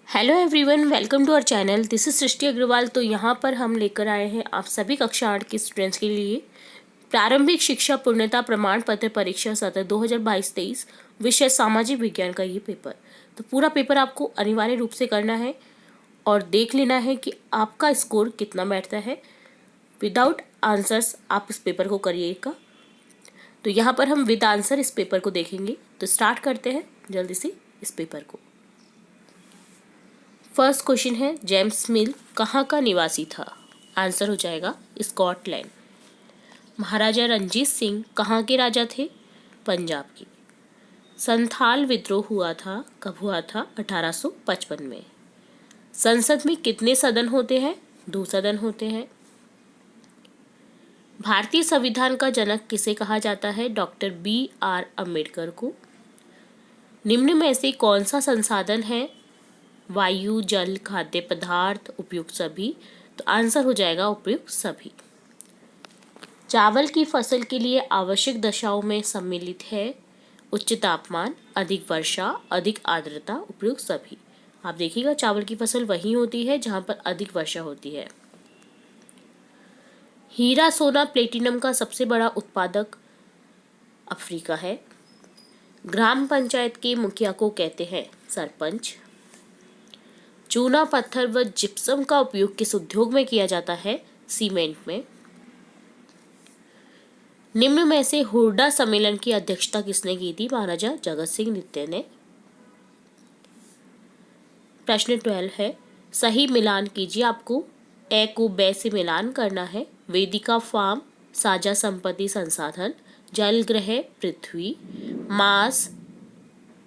Hello everyone, welcome to our channel. This is Srishti Agarwal. तो यहाँ पर हम लेकर आए हैं आप सभी कक्षा 8 के स्टूडेंट्स के लिए प्रारंभिक शिक्षा पूर्णता प्रमाण पत्र परीक्षा सत्र 2022-23 विषय सामाजिक विज्ञान का ये पेपर। तो पूरा पेपर आपको अनिवार्य रूप से करना है और देख लेना है कि आपका स्कोर कितना बैठता है। विदाउट आंसर्स आप इस पेपर को करिएगा। तो यहाँ पर हम विद आंसर इस पेपर को देखेंगे। तो स्टार्ट करते हैं जल्दी से इस पेपर को। फर्स्ट क्वेश्चन है, जेम्स मिल कहाँ का निवासी था? आंसर हो जाएगा स्कॉटलैंड। महाराजा रंजीत सिंह कहाँ के राजा थे? पंजाब के। संथाल विद्रोह हुआ था, कब हुआ था? 1855 में। संसद में कितने सदन होते हैं? 2 सदन होते हैं। भारतीय संविधान का जनक किसे कहा जाता है? डॉक्टर BR अम्बेडकर को। निम्न में से कौन सा संसाधन है? वायु, जल, खाद्य पदार्थ, उपयुक्त सभी। तो आंसर हो जाएगा उपयुक्त सभी। चावल की फसल के लिए आवश्यक दशाओं में सम्मिलित है उच्च तापमान, अधिक वर्षा, अधिक आर्द्रता, उपयुक्त सभी। आप देखिएगा चावल की फसल वही होती है जहां पर अधिक वर्षा होती है। हीरा, सोना, प्लेटिनम का सबसे बड़ा उत्पादक अफ्रीका है। ग्राम पंचायत के मुखिया को कहते हैं सरपंच। चूना, पत्थर व जिप्सम का उपयोग किस उद्योग में किया जाता है? सीमेंट में। निम्न में से हुर्डा सम्मेलन की अध्यक्षता किसने की थी? महाराजा जगत सिंह द्वितीय ने। प्रश्न 12 है, सही मिलान कीजिए। आपको ए को बै से मिलान करना है। वेदिका फार्म, साझा संपत्ति संसाधन, जल ग्रह पृथ्वी, मांस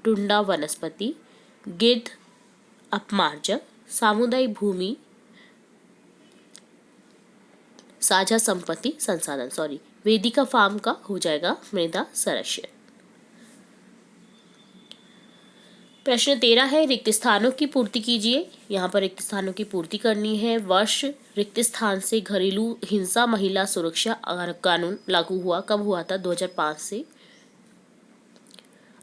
टुंडा वनस्पति, गिद्ध अपमार्जक, सामुदायिक भूमि साझा संपत्ति संसाधन। वेदिका फार्म का हो जाएगा मृदा संरक्षण। प्रश्न 13 है, रिक्त स्थानों की पूर्ति कीजिए। यहाँ पर रिक्त स्थानों की पूर्ति करनी है। वर्ष रिक्त स्थान से घरेलू हिंसा महिला सुरक्षा कानून लागू हुआ, कब हुआ था? 2005 से।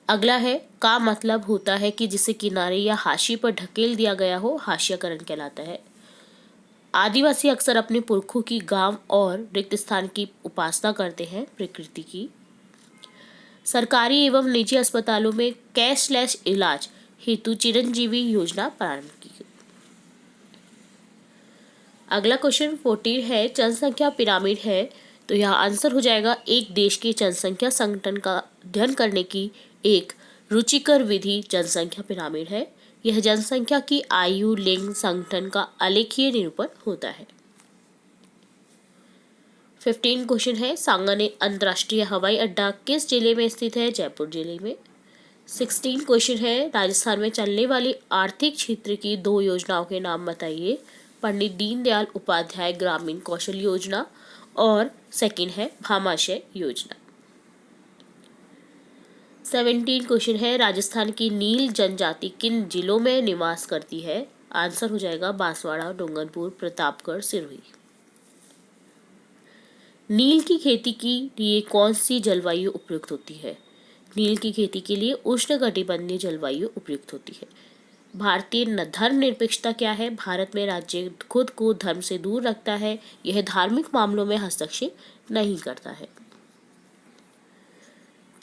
अगला है, का मतलब होता है कि जिसे किनारे या हाशिए पर ढकेल दिया गया हो, हाशियाकरण कहलाता है। आदिवासी अक्सर अपने पुरखों की गांव और रिक्त स्थान की उपासना करते हैं, प्रकृति की। सरकारी एवं निजी अस्पतालों में कैशलेस इलाज हेतु चिरंजीवी योजना प्रारंभ की गई। अगला क्वेश्चन 14 है, जनसंख्या पिरामिड है। तो यहाँ आंसर हो जाएगा एक देश की जनसंख्या संगठन का अध्ययन करने की एक रुचिकर विधि जनसंख्या पिरामिड है। यह जनसंख्या की आयु, लिंग, संगठन का आलेखीय निरूपण होता है। 15 क्वेश्चन है, सांगानेर अंतर्राष्ट्रीय हवाई अड्डा किस जिले में स्थित है? जयपुर जिले में। 16 क्वेश्चन है, राजस्थान में चलने वाली आर्थिक क्षेत्र की 2 योजनाओं के नाम बताइए। पंडित दीनदयाल उपाध्याय ग्रामीण कौशल योजना और सेकंड है भामाशय योजना। 17 क्वेश्चन है, राजस्थान की नील जनजाति किन जिलों में निवास करती है? आंसर हो जाएगा बांसवाड़ा, डूंगरपुर, प्रतापगढ़, सिरोही। नील की खेती के लिए कौन सी जलवायु उपयुक्त होती है? नील की खेती के लिए उष्णकटिबंधीय जलवायु उपयुक्त होती है। भारतीय धर्मनिरपेक्षता क्या है? भारत में राज्य खुद को धर्म से दूर रखता है। यह धार्मिक मामलों में हस्तक्षेप नहीं करता है।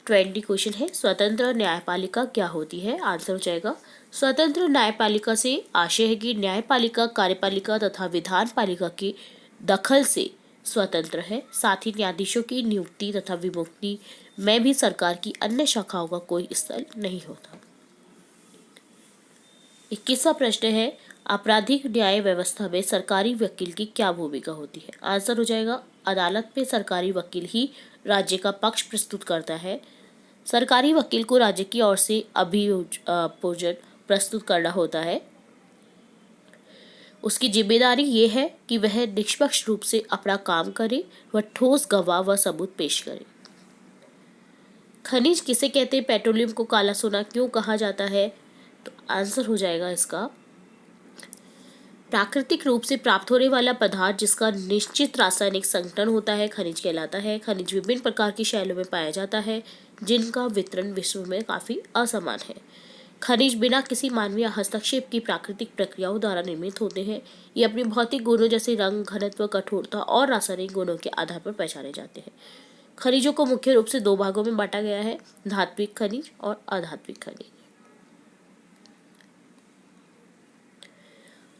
20 क्वेश्चन है, स्वतंत्र न्यायपालिका क्या होती है? आंसर हो जाएगा स्वतंत्र न्यायपालिका से आशय है कि न्यायपालिका कार्यपालिका तथा विधान पालिका की दखल से स्वतंत्र है। साथ ही न्यायाधीशों की नियुक्ति तथा विमुक्ति में भी सरकार की अन्य शाखाओं का कोई स्थल नहीं होता। 21वां प्रश्न है, आपराधिक न्याय व्यवस्था में सरकारी वकील की क्या भूमिका होती है? आंसर हो जाएगा अदालत में सरकारी वकील ही राज्य का पक्ष प्रस्तुत करता है। सरकारी वकील को राज्य की ओर से अभियोजन प्रस्तुत करना होता है। उसकी जिम्मेदारी ये है कि वह निष्पक्ष रूप से अपना काम करे, वह ठोस गवाह व सबूत पेश करे। खनिज किसे कहते हैं? पेट्रोलियम को काला सोना क्यों कहा जाता है? तो आंसर हो जाएगा इसका प्राकृतिक रूप से प्राप्त होने वाला पदार्थ जिसका निश्चित रासायनिक संगठन होता है, खनिज कहलाता है। खनिज विभिन्न प्रकार की शैलों में पाया जाता है जिनका वितरण विश्व में काफी असमान है। खनिज बिना किसी मानवीय हस्तक्षेप की प्राकृतिक प्रक्रियाओं द्वारा निर्मित होते हैं। ये अपने भौतिक गुणों जैसे रंग, घनत्व, कठोरता और रासायनिक गुणों के आधार पर पहचाने जाते हैं। खनिजों को मुख्य रूप से दो भागों में बांटा गया है, धात्विक खनिज और अधात्विक खनिज।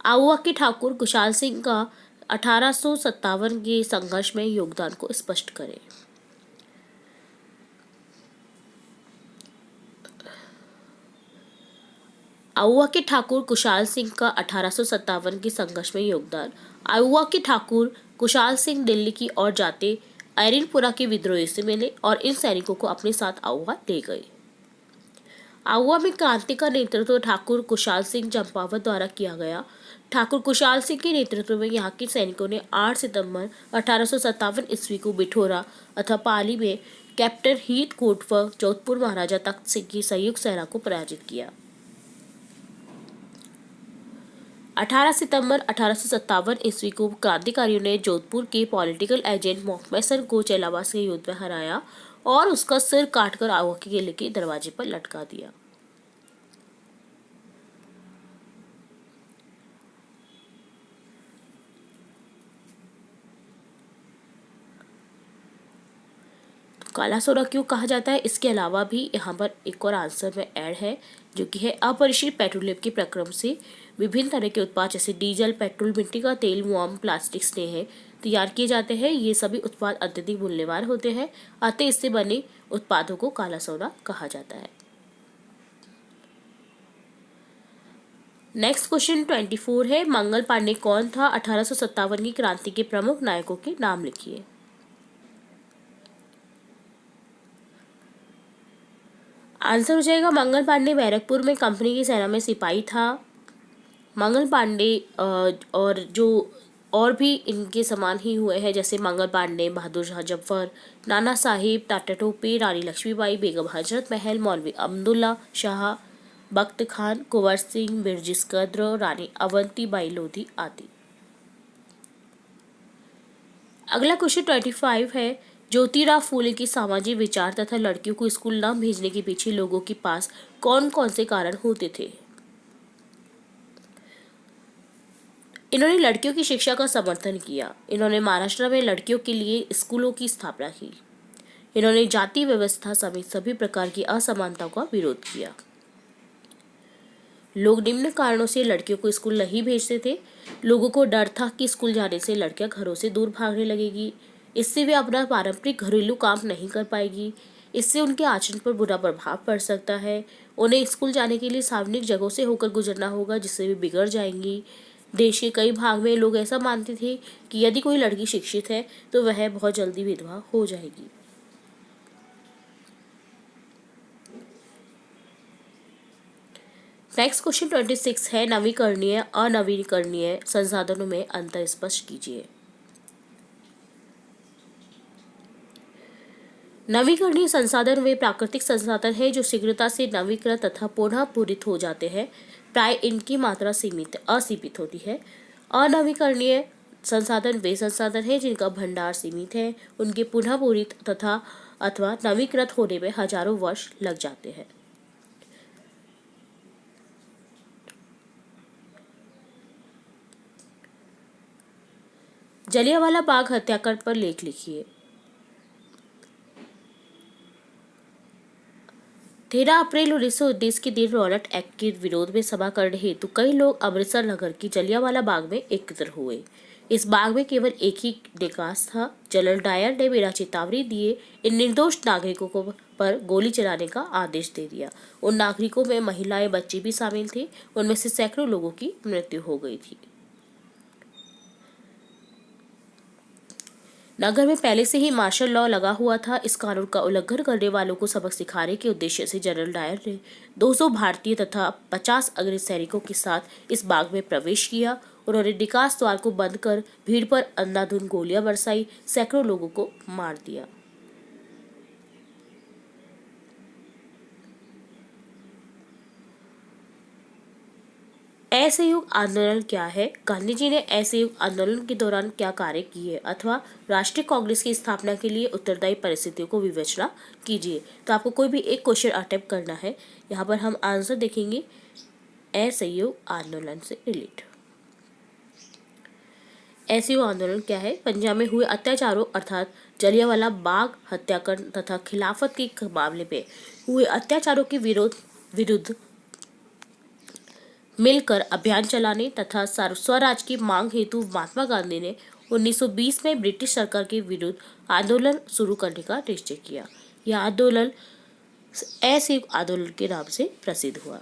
आहुआ के ठाकुर कुशाल सिंह का 1857 के संघर्ष में योगदान को स्पष्ट करें। आहुआ के ठाकुर कुशाल सिंह का 1857 के संघर्ष में योगदान। आहुआ के ठाकुर कुशाल सिंह दिल्ली की ओर जाते अरिनपुरा के विद्रोही से मिले और इन सैनिकों को अपने साथ आहुआ ले गए। आहुआ में क्रांति का नेतृत्व ठाकुर कुशाल सिंह चंपावत द्वारा किया गया। ठाकुर कुशाल सिंह के नेतृत्व में यहाँ के सैनिकों ने 8 सितंबर 1857 ईस्वी को बिठोरा अथवा पाली में कैप्टन हीथ कोट व जोधपुर महाराजा तख्त सिंह की संयुक्त सेना को पराजित किया। 18 सितंबर 1857 ईस्वी को क्रांतिकारियों ने जोधपुर के पॉलिटिकल एजेंट मॉकमेसन को चेलावास के युद्ध में हराया और उसका सिर काटकर आहुआ के किले के दरवाजे पर लटका दिया। काला सोना क्यों कहा जाता है, इसके अलावा भी यहाँ पर एक और आंसर में ऐड है, जो कि है अपरिष्कृत पेट्रोलियम के प्रक्रम से विभिन्न तरह के उत्पाद जैसे डीजल, पेट्रोल, मिट्टी का तेल, मोम, प्लास्टिक, स्नेह तैयार किए जाते हैं। ये सभी उत्पाद अत्यधिक मूल्यवान होते हैं, अतः इससे बने उत्पादों को काला सोना कहा जाता है। नेक्स्ट क्वेश्चन 24 है, मंगल पांडे कौन था? 1857 की क्रांति के प्रमुख नायकों के नाम लिखिए। आंसर हो जाएगा मंगल पांडे बैरकपुर में कंपनी की सेना में सिपाही था। मंगल पांडे और जो और भी इनके समान ही हुए हैं, जैसे मंगल पांडे, बहादुर शाह जफर, नाना साहिब, टाटा टोपे, रानी लक्ष्मीबाई, बेगम हजरत महल, मौलवी अब्दुल्ला शाह, बख्त खान, कुंवर सिंह, बिरजिस कद्र, रानी अवंती बाई लोधी आदि। अगला क्वेश्चन 25 है, ज्योतिराव फूले की सामाजिक विचार तथा लड़कियों को स्कूल न भेजने के पीछे लोगों के पास कौन कौन से कारण होते थे? इन्होंने लड़कियों की शिक्षा का समर्थन किया। इन्होंने महाराष्ट्र में लड़कियों के लिए स्कूलों की स्थापना की। इन्होंने जाति व्यवस्था समेत सभी प्रकार की असमानताओं का विरोध किया। लोग निम्न कारणों से लड़कियों को स्कूल नहीं भेजते थे। लोगों को डर था कि स्कूल जाने से लड़कियां घरों से दूर भागने लगेगी, इससे वे अपना पारंपरिक घरेलू काम नहीं कर पाएगी, इससे उनके आचरण पर बुरा प्रभाव पड़ सकता है, उन्हें स्कूल जाने के लिए सार्वजनिक जगहों से होकर गुजरना होगा जिससे वे बिगड़ जाएंगी। देश के कई भाग में लोग ऐसा मानते थे कि यदि कोई लड़की शिक्षित है तो वह बहुत जल्दी विधवा हो जाएगी। नेक्स्ट क्वेश्चन 26 है, नवीकरणीय अनवीकरणीय संसाधनों में अंतर स्पष्ट कीजिए। नवीकरणीय संसाधन वे प्राकृतिक संसाधन हैं जो शीघ्रता से नवीकृत तथा पुनः पूरित हो जाते हैं। प्राय इनकी मात्रा असीमित होती है। अनवीकरणीय संसाधन वे संसाधन हैं जिनका भंडार सीमित है, उनके पुनः पूरित तथा अथवा नवीकृत होने में हजारों वर्ष लग जाते हैं। जलियांवाला बाग हत्याकांड पर लेख लिखिए। 13 अप्रैल 1919 के दिन रॉलेट एक्ट के विरोध में सभा करने हेतु कई लोग अमृतसर नगर की जलियांवाला बाग में एकत्र हुए। इस बाग में केवल एक ही निकास था। जनरल डायर ने बिना चेतावनी दिए इन निर्दोष नागरिकों को पर गोली चलाने का आदेश दे दिया। उन नागरिकों में महिलाएं, बच्चे भी शामिल थे। उनमें से सैकड़ों लोगों की मृत्यु हो गई थी। नगर में पहले से ही मार्शल लॉ लगा हुआ था। इस कानून का उल्लंघन करने वालों को सबक सिखाने के उद्देश्य से जनरल डायर ने 200 भारतीय तथा 50 अंग्रेज सैनिकों के साथ इस बाग में प्रवेश किया। उन्होंने निकास द्वार को बंद कर भीड़ पर अंधाधुंध गोलियां बरसाई, सैकड़ों लोगों को मार दिया। असहयोग आंदोलन क्या है? गांधी जी ने असहयोग आंदोलन के दौरान क्या कार्य किए अथवा राष्ट्रीय कांग्रेस की स्थापना के लिए उत्तरदायी परिस्थितियों को विवेचना कीजिए। तो आपको कोई भी एक क्वेश्चन अटेम्प्ट करना है। यहाँ पर हम आंसर देखेंगे असहयोग आंदोलन से रिलेटेड। असहयोग आंदोलन क्या है? पंजाब में हुए अत्याचारों अर्थात जलियांवाला बाग हत्याकांड तथा खिलाफत के मामले में हुए अत्याचारों के विरुद्ध मिलकर अभियान चलाने तथा स्वराज की मांग हेतु महात्मा गांधी ने 1920 में ब्रिटिश सरकार के विरुद्ध आंदोलन शुरू करने का निश्चय किया। यह आंदोलन असहयोग आंदोलन के नाम से प्रसिद्ध हुआ।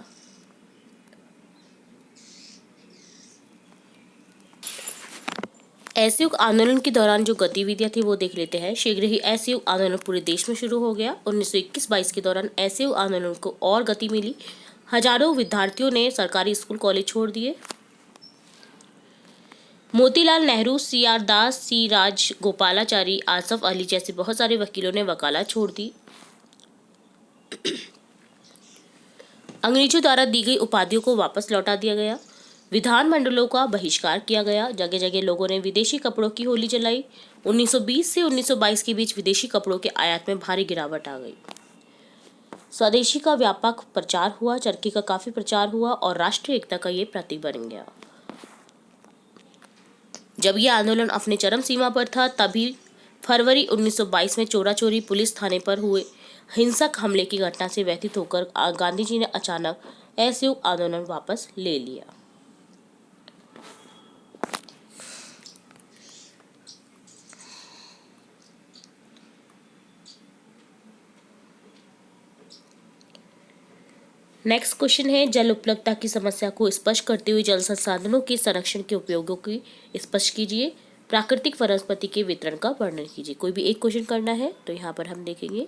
असहयोग आंदोलन के दौरान जो गतिविधियां थी वो देख लेते हैं। शीघ्र ही असहयोग आंदोलन पूरे देश में शुरू हो गया। 1921-22 के दौरान असहयोग आंदोलन को और गति मिली। हजारों विद्यार्थियों ने सरकारी स्कूल कॉलेज छोड़ दिए। मोतीलाल नेहरू, CR दास, C राज गोपालाचारी, आसफ अली जैसे बहुत सारे वकीलों ने वकालत छोड़ दी। अंग्रेजों द्वारा दी गई उपाधियों को वापस लौटा दिया गया। विधानमंडलों का बहिष्कार किया गया। जगह जगह लोगों ने विदेशी कपड़ों की होली जलाई। 1920 से 1922 के बीच विदेशी कपड़ों के आयात में भारी गिरावट आ गई। स्वदेशी का व्यापक प्रचार हुआ, चरखी का काफी प्रचार हुआ और राष्ट्रीय एकता का ये प्रतीक बन गया। जब ये आंदोलन अपने चरम सीमा पर था तभी फरवरी 1922 में चोरा चोरी पुलिस थाने पर हुए हिंसक हमले की घटना से व्यथित होकर गांधी जी ने अचानक असहयोग आंदोलन वापस ले लिया। नेक्स्ट क्वेश्चन है, जल उपलब्धता की समस्या को स्पष्ट करते हुए जल संसाधनों के संरक्षण के उपयोगों की स्पष्ट कीजिए। प्राकृतिक वनस्पति के वितरण का वर्णन कीजिए। कोई भी एक क्वेश्चन करना है तो यहाँ पर हम देखेंगे।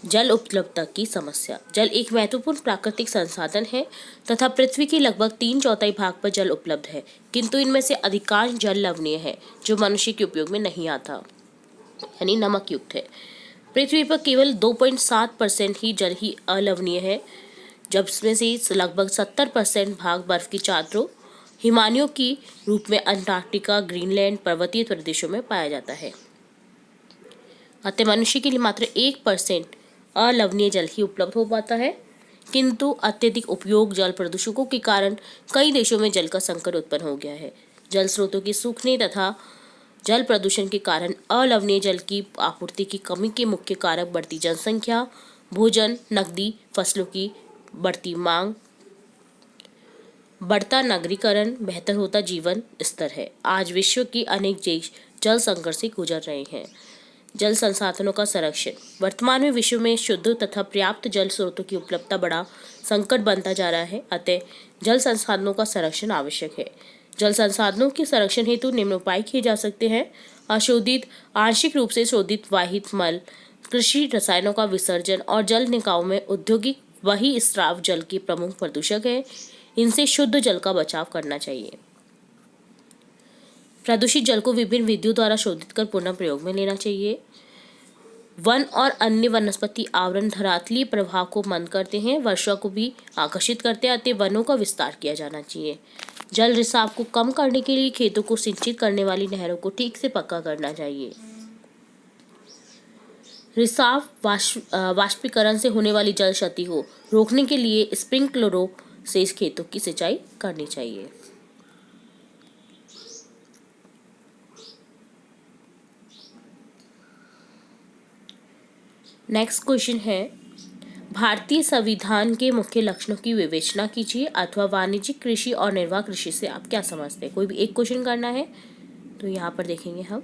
जल उपलब्धता की समस्या। जल एक महत्वपूर्ण प्राकृतिक संसाधन है तथा पृथ्वी के लगभग 3/4 भाग पर जल उपलब्ध है, किंतु इनमें से अधिकांश जल लवणीय है जो मनुष्य के उपयोग में नहीं आता, यानी नमक युक्त है। पृथ्वी पर केवल 2.7% ही जल ही अलवणीय है, जब इसमें से लगभग 70% भाग बर्फ की चादरों हिमानियों की रूप में अंटार्कटिका, ग्रीनलैंड पर्वतीय प्रदेशों में पाया जाता है। अतः मनुष्य के लिए मात्र 1% अलवणीय जल ही उपलब्ध हो पाता है, किंतु अत्यधिक उपयोग जल प्रदूषकों के कारण कई देशों में जल का संकट उत्पन्न हो गया है। जल स्रोतों के सूखने तथा जल प्रदूषण के कारण अलवणीय जल की आपूर्ति की कमी के मुख्य कारक बढ़ती जनसंख्या, भोजन, नकदी, फसलों की बढ़ती मांग, बढ़ता नगरीकरण, बेहतर होता जीवन स्तर है। आज विश्व की अनेक देश जल संकट से गुजर रहे हैं। जल संसाधनों का संरक्षण। वर्तमान में विश्व में शुद्ध तथा पर्याप्त जल स्रोतों की उपलब्धता बड़ा संकट बनता जा रहा है, अतः जल संसाधनों का संरक्षण आवश्यक है। जल संसाधनों के संरक्षण हेतु निम्न उपाय किए जा सकते हैं। अशोधित, आंशिक रूप से शोधित वाहित मल, कृषि रसायनों का विसर्जन और जल निकायों में औद्योगिक बहिस्राव जल के प्रमुख प्रदूषक है। इनसे शुद्ध जल का बचाव करना चाहिए। प्रदूषित जल को विभिन्न विधियों द्वारा शोधित कर पुनः प्रयोग में लेना चाहिए। वन और अन्य वनस्पति आवरण धरातलीय प्रभाव को मंद करते हैं, वर्षा को भी आकर्षित करते हैं, अतः वनों का विस्तार किया जाना चाहिए। जल रिसाव को कम करने के लिए खेतों को सिंचित करने वाली नहरों को ठीक से पक्का करना चाहिए। रिसाव वाष्पीकरण से होने वाली जल क्षति को रोकने के लिए स्प्रिंकलरों से इस खेतों की सिंचाई करनी चाहिए। नेक्स्ट क्वेश्चन है, भारतीय संविधान के मुख्य लक्षणों की विवेचना कीजिए अथवा वाणिज्यिक कृषि और निर्वाह कृषि से आप क्या समझते हैं। कोई भी एक क्वेश्चन करना है तो यहाँ पर देखेंगे हम।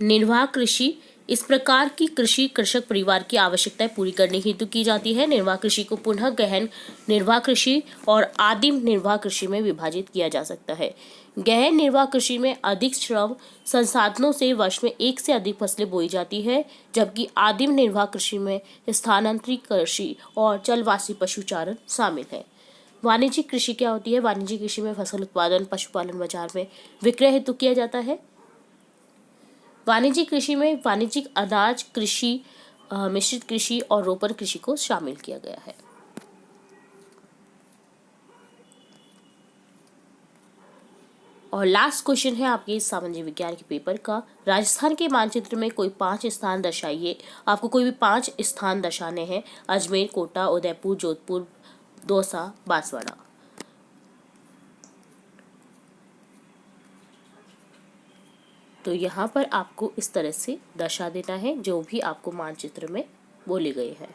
निर्वाह कृषि इस प्रकार की कृषि कृषक परिवार की आवश्यकताएं पूरी करने हेतु की जाती है। निर्वाह कृषि को पुनः गहन निर्वाह कृषि और आदिम निर्वाह कृषि में विभाजित किया जा सकता है। गहन निर्वाह कृषि में अधिक श्रम संसाधनों से वर्ष में एक से अधिक फसलें बोई जाती है, जबकि आदिम निर्वाह कृषि में स्थानांतरित कृषि और जलवासी पशुचारण शामिल है। वाणिज्यिक कृषि क्या होती है? वाणिज्यिक कृषि में फसल उत्पादन, पशुपालन बाजार में विक्रय हेतु किया जाता है। वाणिज्यिक कृषि में वाणिज्यिक अनाज कृषि, मिश्रित कृषि और रोपण कृषि को शामिल किया गया है। और लास्ट क्वेश्चन है आपके सामाजिक विज्ञान के पेपर का, राजस्थान के मानचित्र में कोई 5 स्थान दर्शाइए। आपको कोई भी 5 स्थान दर्शाने हैं, अजमेर, कोटा, उदयपुर, जोधपुर, दौसा, बांसवाड़ा। तो यहाँ पर आपको इस तरह से दर्शा देना है जो भी आपको मानचित्र में बोले गए हैं।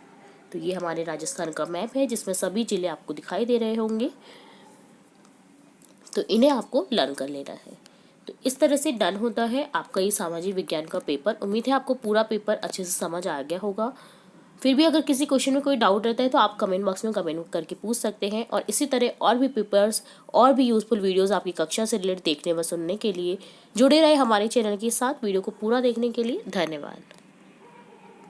तो ये हमारे राजस्थान का मैप है जिसमें सभी जिले आपको दिखाई दे रहे होंगे, तो इन्हें आपको लर्न कर लेना है। तो इस तरह से डन होता है आपका ये सामाजिक विज्ञान का पेपर। उम्मीद है आपको पूरा पेपर अच्छे से समझ आ गया होगा। फिर भी अगर किसी क्वेश्चन में कोई डाउट रहता है तो आप कमेंट बॉक्स में कमेंट करके पूछ सकते हैं। और इसी तरह और भी पेपर्स और भी यूजफुल वीडियोस आपकी कक्षा से रिलेटेड देखने व सुनने के लिए जुड़े रहे हमारे चैनल के साथ। वीडियो को पूरा देखने के लिए धन्यवाद।